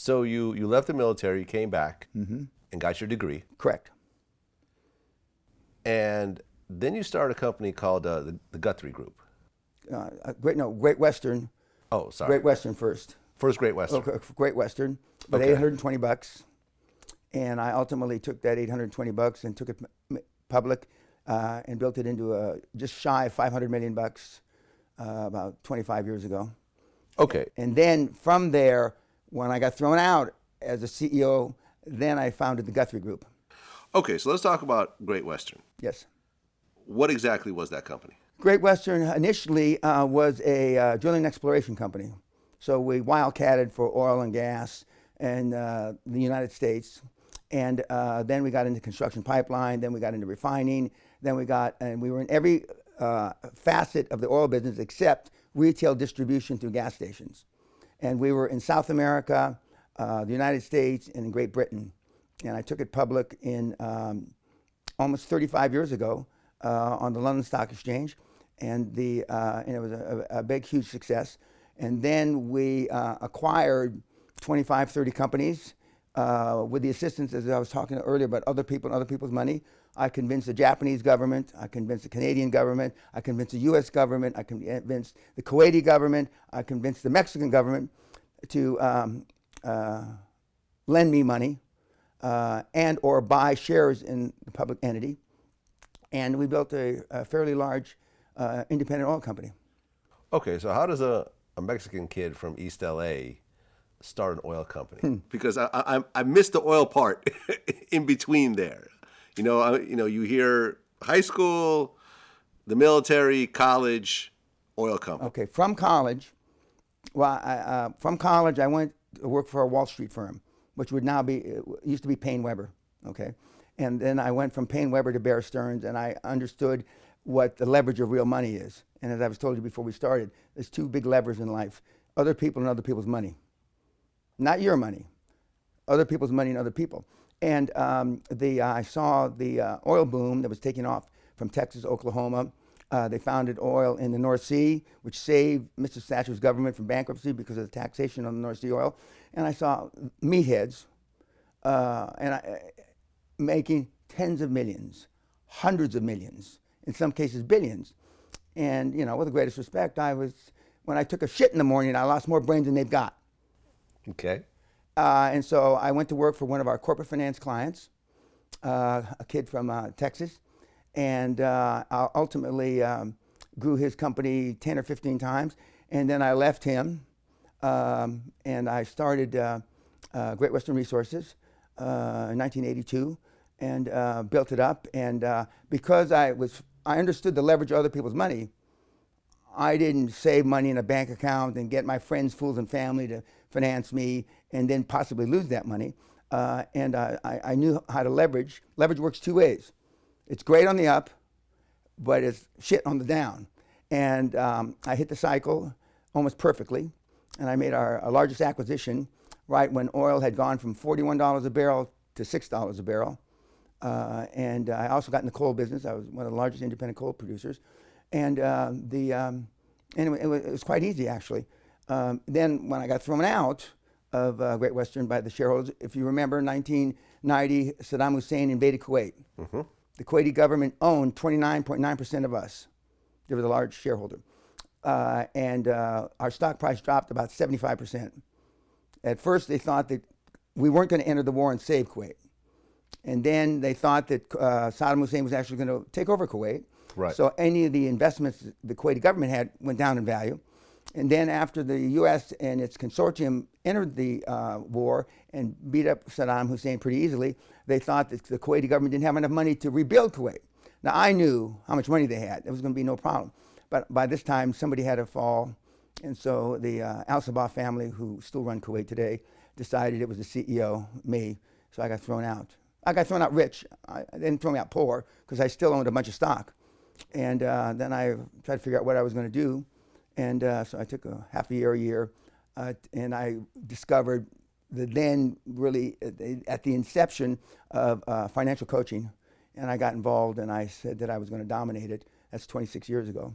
So you left the military, you came back, Mm-hmm. and got your degree, Correct. and then you started a company called the Guthrie Group. Great Western. Oh, sorry. Great Western first. First Great Western. Okay, Great Western, but Okay. $820, and I ultimately took that $820 and took it public, and built it into just shy of $500 million about 25 years ago. Okay. And then from there, when I got thrown out as a CEO, then I founded the Guthrie Group. Okay, so let's talk about Great Western. Yes. What exactly was that company? Great Western initially was a drilling exploration company. So we wildcatted for oil and gas in the United States. And then we got into construction pipeline, then we got into refining, and we were in every facet of the oil business except retail distribution through gas stations. And we were in South America, the United States, and in Great Britain. And I took it public in almost 35 years ago on the London Stock Exchange. And it was a big, huge success. And then we acquired 25, 30 companies with the assistance, as I was talking earlier, about other people and other people's money. I convinced the Japanese government, I convinced the Canadian government, I convinced the US government, I convinced the Kuwaiti government, I convinced the Mexican government to lend me money and or buy shares in the public entity. And we built a fairly large independent oil company. Okay, so how does a Mexican kid from East LA start an oil company? Because I missed the oil part in between there. You hear high school, the military, college, oil company. Okay, from college, I went to work for a Wall Street firm, which would now used to be Payne Weber. Okay, and then I went from Payne Weber to Bear Stearns, and I understood what the leverage of real money is. And as I was told you before we started, there's two big levers in life: other people and other people's money. Not your money, other people's money and other people. And I saw the oil boom that was taking off from Texas, Oklahoma. They founded oil in the North Sea, which saved Mr. Thatcher's government from bankruptcy because of the taxation on the North Sea oil. And I saw meatheads making tens of millions, hundreds of millions, in some cases billions. And with the greatest respect, when I took a shit in the morning, I lost more brains than they've got. Okay. And so I went to work for one of our corporate finance clients, a kid from Texas, and I ultimately grew his company 10 or 15 times. And then I left him, and I started Great Western Resources in 1982, and built it up. And because I understood the leverage of other people's money, I didn't save money in a bank account and get my friends, fools, and family to finance me and then possibly lose that money. And I knew how to leverage. Leverage works two ways. It's great on the up, but it's shit on the down. And I hit the cycle almost perfectly. And I made our largest acquisition right when oil had gone from $41 a barrel to $6 a barrel. And I also got in the coal business. I was one of the largest independent coal producers. And it was quite easy, actually. Then when I got thrown out of Great Western by the shareholders, if you remember, 1990, Saddam Hussein invaded Kuwait. Mm-hmm. The Kuwaiti government owned 29.9% of us. They were the large shareholder. And our stock price dropped about 75%. At first, they thought that we weren't going to enter the war and save Kuwait. And then they thought that Saddam Hussein was actually going to take over Kuwait. Right. So any of the investments the Kuwaiti government had went down in value. And then after the U.S. and its consortium entered the war and beat up Saddam Hussein pretty easily, they thought that the Kuwaiti government didn't have enough money to rebuild Kuwait. Now, I knew how much money they had. There was going to be no problem. But by this time, somebody had to fall. And so the al-Sabah family, who still run Kuwait today, decided it was the CEO, me. So I got thrown out. I got thrown out rich. They didn't throw me out poor because I still owned a bunch of stock. And then I tried to figure out what I was going to do. And so I took a half a year, and I discovered the then really at the inception of financial coaching. And I got involved, and I said that I was going to dominate it. That's 26 years ago.